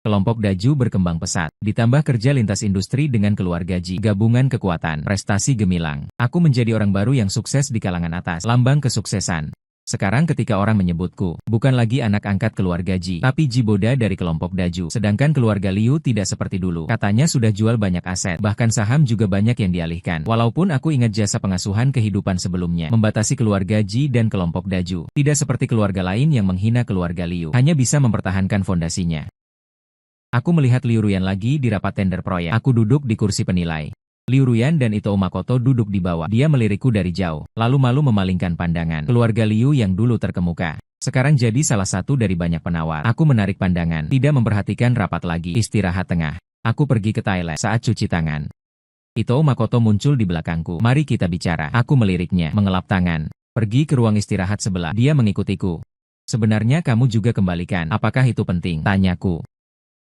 Kelompok Daju berkembang pesat, ditambah kerja lintas industri dengan keluarga Ji, gabungan kekuatan, prestasi gemilang. Aku menjadi orang baru yang sukses di kalangan atas, lambang kesuksesan. Sekarang ketika orang menyebutku, bukan lagi anak angkat keluarga Ji, tapi Ji Boda dari kelompok Daju. Sedangkan keluarga Liu tidak seperti dulu. Katanya sudah jual banyak aset, bahkan saham juga banyak yang dialihkan. Walaupun aku ingat jasa pengasuhan kehidupan sebelumnya, membatasi keluarga Ji dan kelompok Daju. Tidak seperti keluarga lain yang menghina keluarga Liu, hanya bisa mempertahankan fondasinya. Aku melihat Liu Ruyan lagi di rapat tender proyek. Aku duduk di kursi penilai. Liu Ruyan dan Ito Makoto duduk di bawah. Dia melirikku dari jauh, lalu malu memalingkan pandangan. Keluarga Liu yang dulu terkemuka, sekarang jadi salah satu dari banyak penawar. Aku menarik pandangan, tidak memperhatikan rapat lagi. Istirahat tengah. Aku pergi ke toilet saat cuci tangan. Ito Makoto muncul di belakangku. Mari kita bicara. Aku meliriknya, mengelap tangan. Pergi ke ruang istirahat sebelah. Dia mengikutiku. Sebenarnya kamu juga kembalikan. Apakah itu penting? Tanyaku.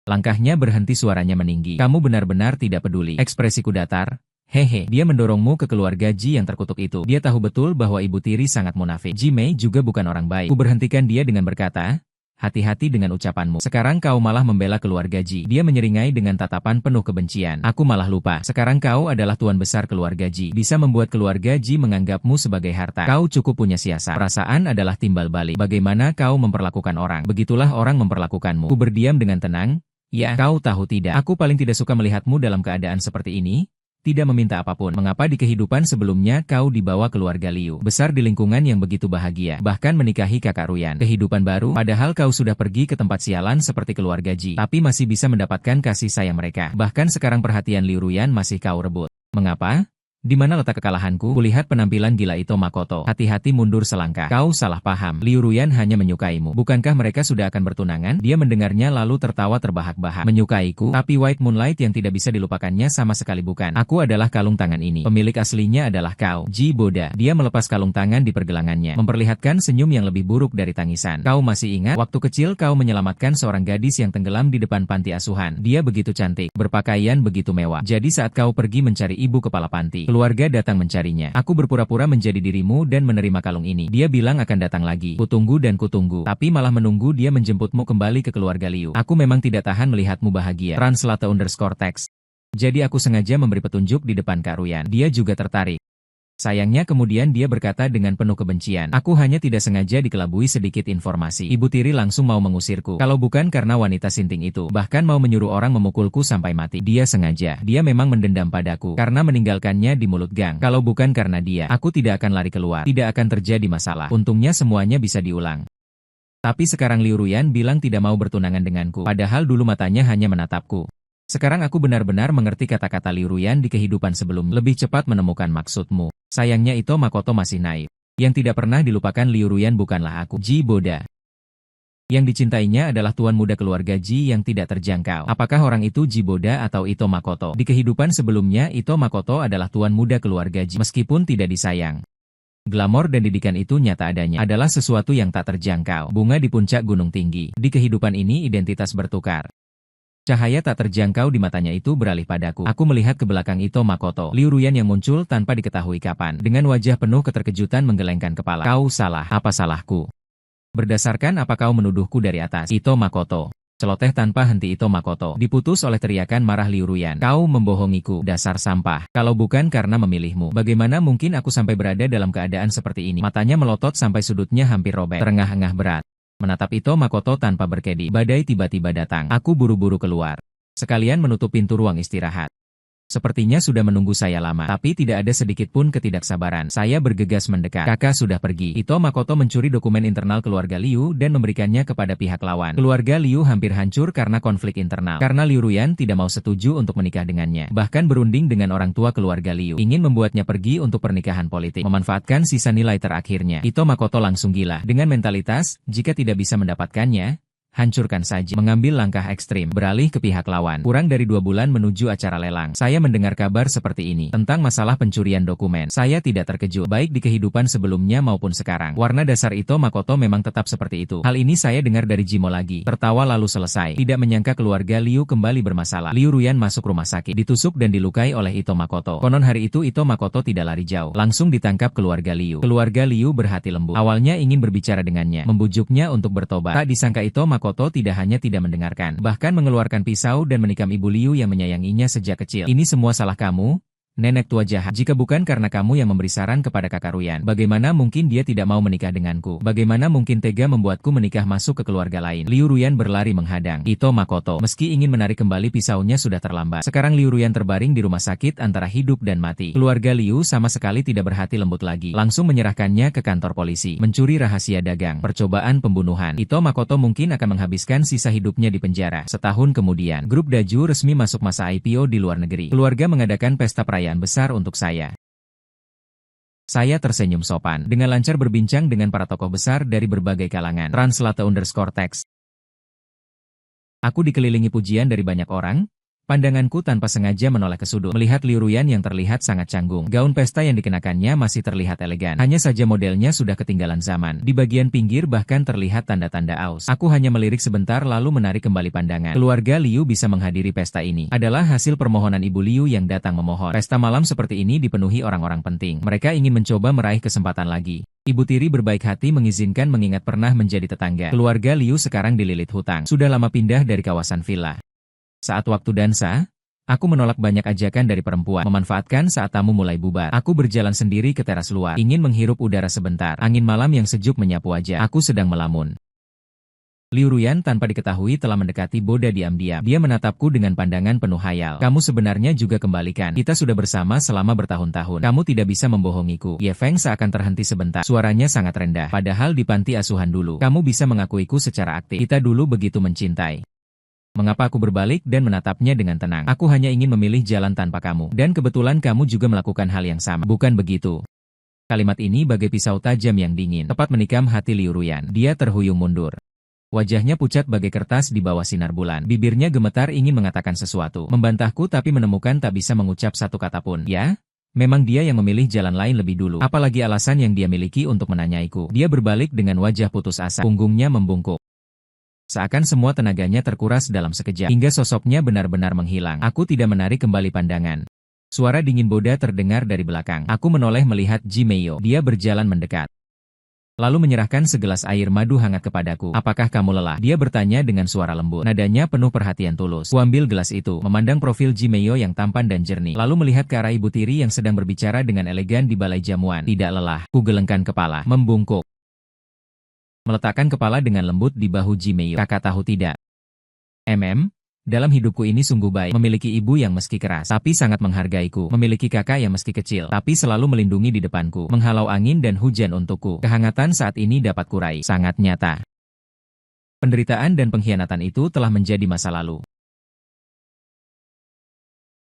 Langkahnya berhenti, suaranya meninggi. Kamu benar-benar tidak peduli. Ekspresiku datar. Hehe, dia mendorongmu ke keluarga Ji yang terkutuk itu. Dia tahu betul bahwa ibu tiri sangat munafik. Ji Mei juga bukan orang baik. Ku berhentikan dia dengan berkata, hati-hati dengan ucapanmu. Sekarang kau malah membela keluarga Ji. Dia menyeringai dengan tatapan penuh kebencian. Aku malah lupa. Sekarang kau adalah tuan besar keluarga Ji. Bisa membuat keluarga Ji menganggapmu sebagai harta. Kau cukup punya siasat. Perasaan adalah timbal balik. Bagaimana kau memperlakukan orang, begitulah orang memperlakukanmu. Ku berdiam dengan tenang. Ya, kau tahu tidak, aku paling tidak suka melihatmu dalam keadaan seperti ini. Tidak meminta apapun. Mengapa di kehidupan sebelumnya kau dibawa keluarga Liu, besar di lingkungan yang begitu bahagia, bahkan menikahi kakak Ruyan. Kehidupan baru, padahal kau sudah pergi ke tempat sialan seperti keluarga Ji, tapi masih bisa mendapatkan kasih sayang mereka. Bahkan sekarang perhatian Liu Ruyan masih kau rebut. Mengapa? Di mana letak kekalahanku? Kulihat penampilan gila Ito Makoto. Hati-hati mundur selangkah. Kau salah paham. Liu Ruyan hanya menyukaimu. Bukankah mereka sudah akan bertunangan? Dia mendengarnya lalu tertawa terbahak-bahak. Menyukaiku? Tapi White Moonlight yang tidak bisa dilupakannya sama sekali bukan. Aku adalah kalung tangan ini. Pemilik aslinya adalah kau, Ji Boda. Dia melepas kalung tangan di pergelangannya, memperlihatkan senyum yang lebih buruk dari tangisan. Kau masih ingat? Waktu kecil kau menyelamatkan seorang gadis yang tenggelam di depan panti asuhan. Dia begitu cantik, berpakaian begitu mewah. Jadi saat kau pergi mencari ibu kepala panti, keluarga datang mencarinya. Aku berpura-pura menjadi dirimu dan menerima kalung ini. Dia bilang akan datang lagi. Kutunggu dan kutunggu, tapi malah menunggu dia menjemputmu kembali ke keluarga Liu. Aku memang tidak tahan melihatmu bahagia. Translate_text. Jadi aku sengaja memberi petunjuk di depan Kak Ruyan. Dia juga tertarik. Sayangnya kemudian dia berkata dengan penuh kebencian, aku hanya tidak sengaja dikelabui sedikit informasi. Ibu tiri langsung mau mengusirku. Kalau bukan karena wanita sinting itu, bahkan mau menyuruh orang memukulku sampai mati. Dia sengaja. Dia memang mendendam padaku, karena meninggalkannya di mulut gang. Kalau bukan karena dia, aku tidak akan lari keluar. Tidak akan terjadi masalah. Untungnya semuanya bisa diulang. Tapi sekarang Liu Ruyan bilang tidak mau bertunangan denganku, padahal dulu matanya hanya menatapku. Sekarang aku benar-benar mengerti kata-kata Liu Ruyan di kehidupan sebelum. Lebih cepat menemukan maksudmu. Sayangnya Ito Makoto masih naif. Yang tidak pernah dilupakan Liu Ruyan bukanlah aku, Ji Boda. Yang dicintainya adalah tuan muda keluarga Ji yang tidak terjangkau. Apakah orang itu Ji Boda atau Ito Makoto? Di kehidupan sebelumnya Ito Makoto adalah tuan muda keluarga Ji. Meskipun tidak disayang, glamor dan didikan itu nyata adanya. Adalah sesuatu yang tak terjangkau. Bunga di puncak gunung tinggi. Di kehidupan ini identitas bertukar. Cahaya tak terjangkau di matanya itu beralih padaku. Aku melihat ke belakang Ito Makoto. Liu Ruyan yang muncul tanpa diketahui kapan. Dengan wajah penuh keterkejutan menggelengkan kepala. Kau salah. Apa salahku? Berdasarkan apa kau menuduhku dari atas? Ito Makoto. Celoteh tanpa henti Ito Makoto. Diputus oleh teriakan marah Liu Ruyan. Kau membohongiku, dasar sampah. Kalau bukan karena memilihmu, bagaimana mungkin aku sampai berada dalam keadaan seperti ini? Matanya melotot sampai sudutnya hampir robek. Terengah-engah berat. Menatap Ito Makoto tanpa berkedip. Badai tiba-tiba datang. Aku buru-buru keluar. Sekalian menutup pintu ruang istirahat. Sepertinya sudah menunggu saya lama, tapi tidak ada sedikit pun ketidaksabaran. Saya bergegas mendekat. Kakak sudah pergi. Ito Makoto mencuri dokumen internal keluarga Liu dan memberikannya kepada pihak lawan. Keluarga Liu hampir hancur karena konflik internal. Karena Liu Ruyan tidak mau setuju untuk menikah dengannya. Bahkan berunding dengan orang tua keluarga Liu. Ingin membuatnya pergi untuk pernikahan politik. Memanfaatkan sisa nilai terakhirnya. Ito Makoto langsung gila. Dengan mentalitas, jika tidak bisa mendapatkannya, hancurkan saja. Mengambil langkah ekstrim, beralih ke pihak lawan. Kurang dari 2 bulan menuju acara lelang, saya mendengar kabar seperti ini, tentang masalah pencurian dokumen. Saya tidak terkejut, baik di kehidupan sebelumnya maupun sekarang. Warna dasar Ito Makoto memang tetap seperti itu. Hal ini saya dengar dari Jimo lagi. Tertawa lalu selesai. Tidak menyangka keluarga Liu kembali bermasalah. Liu Ruyan masuk rumah sakit, ditusuk dan dilukai oleh Ito Makoto. Konon hari itu Ito Makoto tidak lari jauh, langsung ditangkap keluarga Liu. Keluarga Liu berhati lembut. Awalnya ingin berbicara dengannya, membujuknya untuk bertobat. Tak disangka Ito Makoto Makoto tidak hanya tidak mendengarkan, bahkan mengeluarkan pisau dan menikam Ibu Liu yang menyayanginya sejak kecil. Ini semua salah kamu, nenek tua jahat. Jika bukan karena kamu yang memberi saran kepada kakak Ruyan, bagaimana mungkin dia tidak mau menikah denganku? Bagaimana mungkin tega membuatku menikah masuk ke keluarga lain? Liu Ruyan berlari menghadang Ito Makoto. Meski ingin menarik kembali pisaunya sudah terlambat. Sekarang Liu Ruyan terbaring di rumah sakit antara hidup dan mati. Keluarga Liu sama sekali tidak berhati lembut lagi. Langsung menyerahkannya ke kantor polisi. Mencuri rahasia dagang, percobaan pembunuhan. Ito Makoto mungkin akan menghabiskan sisa hidupnya di penjara. Setahun kemudian, grup Daju resmi masuk masa IPO di luar negeri. Keluarga mengadakan pesta perayaan besar untuk saya. Saya tersenyum sopan, dengan lancar berbincang dengan para tokoh besar dari berbagai kalangan. Translate_text. Aku dikelilingi pujian dari banyak orang. Pandanganku tanpa sengaja menoleh ke sudut, melihat Liu Ruyan yang terlihat sangat canggung. Gaun pesta yang dikenakannya masih terlihat elegan. Hanya saja modelnya sudah ketinggalan zaman. Di bagian pinggir bahkan terlihat tanda-tanda aus. Aku hanya melirik sebentar lalu menarik kembali pandangan. Keluarga Liu bisa menghadiri pesta ini adalah hasil permohonan Ibu Liu yang datang memohon. Pesta malam seperti ini dipenuhi orang-orang penting. Mereka ingin mencoba meraih kesempatan lagi. Ibu tiri berbaik hati mengizinkan mengingat pernah menjadi tetangga. Keluarga Liu sekarang dililit hutang. Sudah lama pindah dari kawasan villa. Saat waktu dansa, aku menolak banyak ajakan dari perempuan. Memanfaatkan saat tamu mulai bubar, aku berjalan sendiri ke teras luar, ingin menghirup udara sebentar. Angin malam yang sejuk menyapu wajah. Aku sedang melamun. Liu Ruyan tanpa diketahui telah mendekati Boda diam-diam. Dia menatapku dengan pandangan penuh hayal. Kamu sebenarnya juga kembalikan. Kita sudah bersama selama bertahun-tahun. Kamu tidak bisa membohongiku. Ye Feng seakan terhenti sebentar. Suaranya sangat rendah. Padahal di panti asuhan dulu, kamu bisa mengakuiku secara aktif. Kita dulu begitu mencintai. Mengapa aku berbalik dan menatapnya dengan tenang? Aku hanya ingin memilih jalan tanpa kamu. Dan kebetulan kamu juga melakukan hal yang sama. Bukan begitu? Kalimat ini bagai pisau tajam yang dingin, tepat menikam hati Liu Ruyan. Dia terhuyung mundur. Wajahnya pucat bagai kertas di bawah sinar bulan. Bibirnya gemetar ingin mengatakan sesuatu. Membantahku tapi menemukan tak bisa mengucap satu kata pun. Ya? Memang dia yang memilih jalan lain lebih dulu. Apalagi alasan yang dia miliki untuk menanyaiku. Dia berbalik dengan wajah putus asa. Punggungnya membungkuk. Seakan semua tenaganya terkuras dalam sekejap, hingga sosoknya benar-benar menghilang. Aku tidak menarik kembali pandangan. Suara dingin Boda terdengar dari belakang. Aku menoleh melihat Ji Meiyo. Dia berjalan mendekat. Lalu menyerahkan segelas air madu hangat kepadaku. Apakah kamu lelah? Dia bertanya dengan suara lembut. Nadanya penuh perhatian tulus. Kuambil gelas itu, memandang profil Ji Meiyo yang tampan dan jernih. Lalu melihat ke arah ibu tiri yang sedang berbicara dengan elegan di balai jamuan. Tidak lelah. Ku gelengkan kepala, membungkuk. Meletakkan kepala dengan lembut di bahu Ji Meiyo. Kakak tahu tidak? Dalam hidupku ini sungguh baik. Memiliki ibu yang meski keras, tapi sangat menghargaiku. Memiliki kakak yang meski kecil, tapi selalu melindungi di depanku. Menghalau angin dan hujan untukku. Kehangatan saat ini dapat kurai. Sangat nyata. Penderitaan dan pengkhianatan itu telah menjadi masa lalu.